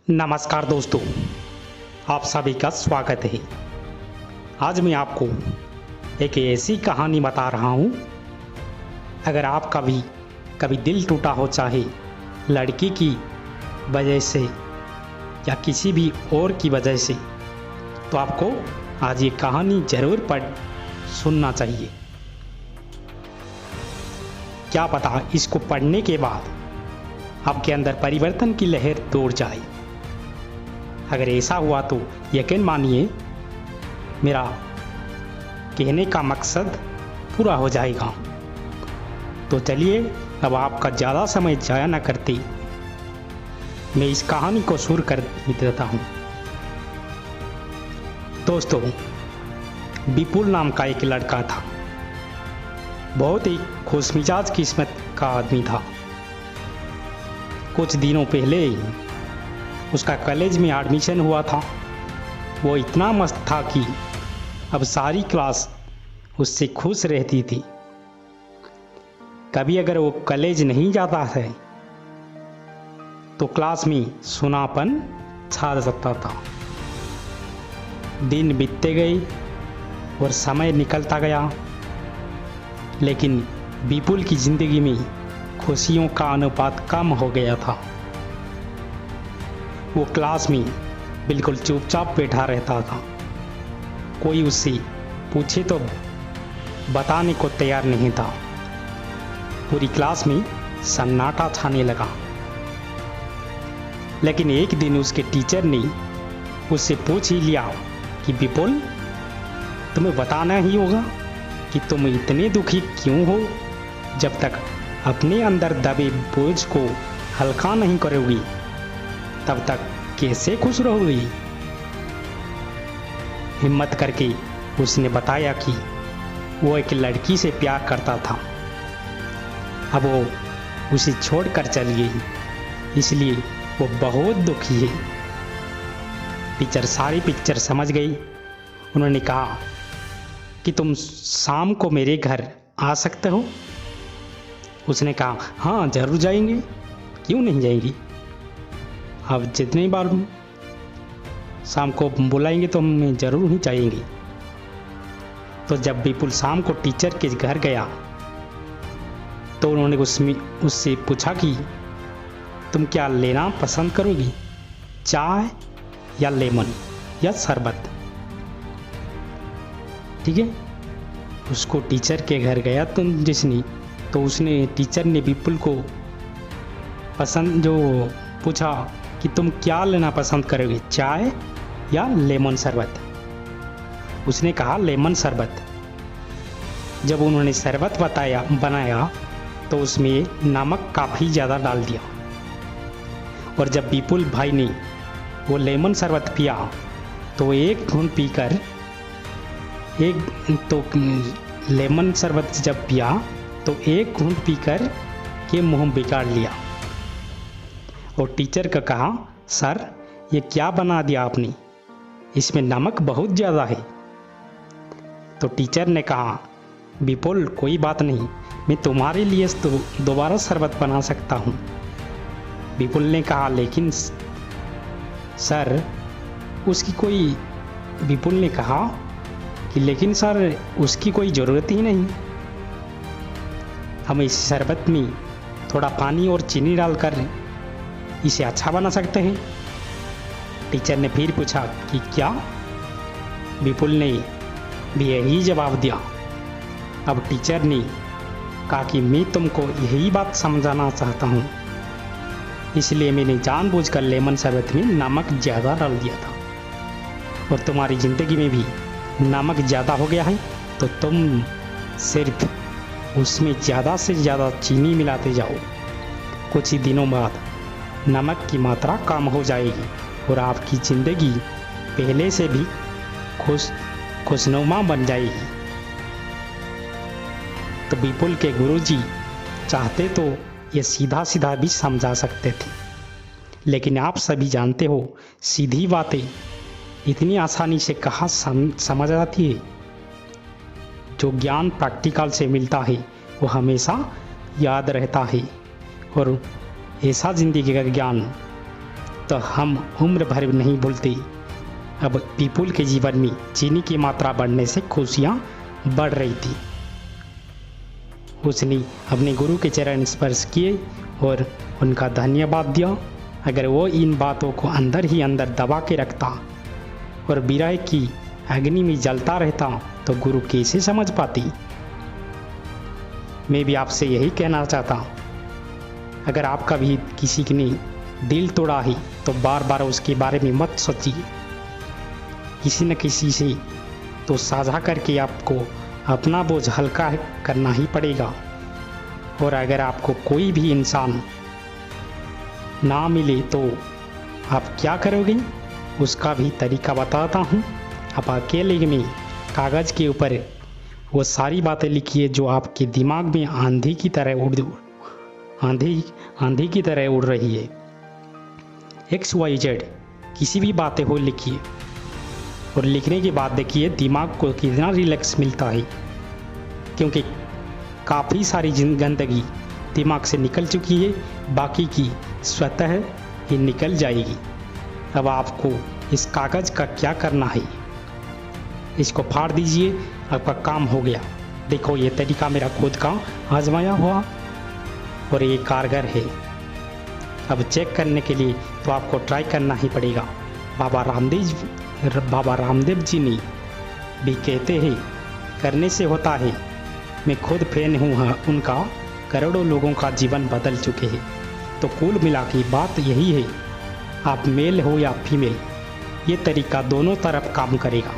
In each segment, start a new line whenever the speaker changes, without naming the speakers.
नमस्कार दोस्तों, आप सभी का स्वागत है। आज मैं आपको एक ऐसी कहानी बता रहा हूँ। अगर आपका भी कभी दिल टूटा हो, चाहे लड़की की वजह से या किसी भी और की वजह से, तो आपको आज ये कहानी ज़रूर पढ़ सुनना चाहिए। क्या पता इसको पढ़ने के बाद आपके अंदर परिवर्तन की लहर दौड़ जाए। अगर ऐसा हुआ तो यकीन मानिए मेरा कहने का मकसद पूरा हो जाएगा। तो चलिए, अब आपका ज़्यादा समय जाया न करते मैं इस कहानी को शुरू कर देता हूँ। दोस्तों, विपुल नाम का एक लड़का था। बहुत ही खुशमिजाज किस्मत का आदमी था। कुछ दिनों पहले उसका कॉलेज में एडमिशन हुआ था। वो इतना मस्त था कि अब सारी क्लास उससे खुश रहती थी। कभी अगर वो कॉलेज नहीं जाता है तो क्लास में सुनापन छा जाता था। दिन बीतते गए और समय निकलता गया, लेकिन विपुल की ज़िंदगी में खुशियों का अनुपात कम हो गया था। वो क्लास में बिल्कुल चुपचाप बैठा रहता था। कोई उससे पूछे तो बताने को तैयार नहीं था। पूरी क्लास में सन्नाटा छाने लगा। लेकिन एक दिन उसके टीचर ने उससे पूछ ही लिया कि विपुल, तुम्हें बताना ही होगा कि तुम इतने दुखी क्यों हो। जब तक अपने अंदर दबे बोझ को हल्का नहीं करोगी तब तक कैसे खुश रहोगी। हिम्मत करके उसने बताया कि वो एक लड़की से प्यार करता था। अब वो उसे छोड़कर चल गई, इसलिए वो बहुत दुखी है। टीचर सारी पिक्चर समझ गई। उन्होंने कहा कि तुम शाम को मेरे घर आ सकते हो। उसने कहा, हाँ जरूर जाएंगे, क्यों नहीं जाएंगी। अब जितनी बार शाम को बुलाएंगे तो हम जरूर ही जाएंगे। तो जब विपुल शाम को टीचर के घर गया तो उन्होंने उससे पूछा कि तुम क्या लेना पसंद करोगी, चाय या लेमन या शरबत। ठीक है, उसको टीचर के घर गया तो उसने टीचर ने विपुल को पसंद जो पूछा कि तुम क्या लेना पसंद करोगे, चाय या लेमन शरबत। उसने कहा लेमन शरबत। जब उन्होंने शरबत बनाया तो उसमें नमक काफ़ी ज़्यादा डाल दिया। और जब विपुल भाई ने वो लेमन शरबत पिया तो एक घूंट पीकर लेमन शरबत जब पिया तो एक घूंट पीकर के मुंह बिगाड़ लिया। और टीचर का कहा, सर ये क्या बना दिया आपने, इसमें नमक बहुत ज़्यादा है। तो टीचर ने कहा, विपुल कोई बात नहीं, मैं तुम्हारे लिए तो दोबारा शरबत बना सकता हूँ। विपुल ने कहा, लेकिन सर विपुल ने कहा कि लेकिन सर उसकी कोई ज़रूरत ही नहीं। हम इस शरबत में थोड़ा पानी और चीनी डालकर इसे अच्छा बना सकते हैं। टीचर ने फिर पूछा कि क्या। विपुल ने भी यही जवाब दिया। अब टीचर ने कहा कि मैं तुमको यही बात समझाना चाहता हूँ, इसलिए मैंने जानबूझकर लेमन शरबत में नमक ज़्यादा डाल दिया था। और तुम्हारी ज़िंदगी में भी नमक ज़्यादा हो गया है तो तुम सिर्फ उसमें ज़्यादा से ज़्यादा चीनी मिलाते जाओ। कुछ ही दिनों बाद नमक की मात्रा कम हो जाएगी और आपकी ज़िंदगी पहले से भी खुशनुमा बन जाएगी। तो विपुल के गुरुजी चाहते तो ये सीधा सीधा भी समझा सकते थे, लेकिन आप सभी जानते हो सीधी बातें इतनी आसानी से कहाँ समझ आती है। जो ज्ञान प्रैक्टिकल से मिलता है वो हमेशा याद रहता है, और ऐसा ज़िंदगी का ज्ञान तो हम उम्र भर नहीं भूलते। अब पीपुल के जीवन में चीनी की मात्रा बढ़ने से खुशियाँ बढ़ रही थी। उसने अपने गुरु के चरण स्पर्श किए और उनका धन्यवाद दिया। अगर वो इन बातों को अंदर ही अंदर दबा के रखता और विरह की अग्नि में जलता रहता तो गुरु कैसे समझ पाती। मैं भी आपसे यही कहना चाहता हूँ, अगर आपका भी किसी ने दिल तोड़ा है तो बार बार उसके बारे में मत सोचिए। किसी न किसी से तो साझा करके आपको अपना बोझ हल्का करना ही पड़ेगा। और अगर आपको कोई भी इंसान ना मिले तो आप क्या करोगे, उसका भी तरीका बताता हूँ। आप अकेले में कागज़ के ऊपर वो सारी बातें लिखिए जो आपके दिमाग में आंधी की तरह उड़ रही है। XYZ किसी भी बातें हो लिखिए और लिखने के बाद देखिए दिमाग को कितना रिलैक्स मिलता है, क्योंकि काफ़ी सारी गंदगी दिमाग से निकल चुकी है, बाकी की स्वतः ही निकल जाएगी। अब आपको इस कागज़ का क्या करना है, इसको फाड़ दीजिए, आपका काम हो गया। देखो ये तरीका मेरा खुद का आजमाया हुआ और ये कारगर है। अब चेक करने के लिए तो आपको ट्राई करना ही पड़ेगा। बाबा रामदेव जी ने भी कहते हैं करने से होता है। मैं खुद फैन हूँ उनका, करोड़ों लोगों का जीवन बदल चुके हैं। तो कुल मिला के बात यही है, आप मेल हो या फीमेल, ये तरीका दोनों तरफ काम करेगा।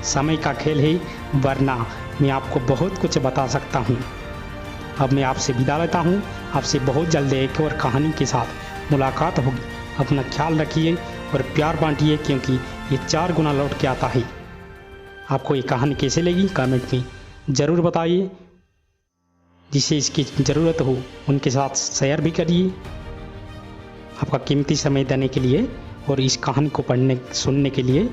समय का खेल है, वरना मैं आपको बहुत कुछ बता सकता हूँ। अब मैं आपसे विदा लेता हूँ। आपसे बहुत जल्द एक और कहानी के साथ मुलाकात होगी। अपना ख्याल रखिए और प्यार बांटिए, क्योंकि ये 4 गुना लौट के आता है। आपको ये कहानी कैसे लगी कमेंट में ज़रूर बताइए। जिसे इसकी ज़रूरत हो उनके साथ शेयर भी करिए। आपका कीमती समय देने के लिए और इस कहानी को सुनने के लिए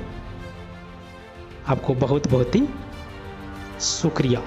आपको बहुत बहुत ही शुक्रिया।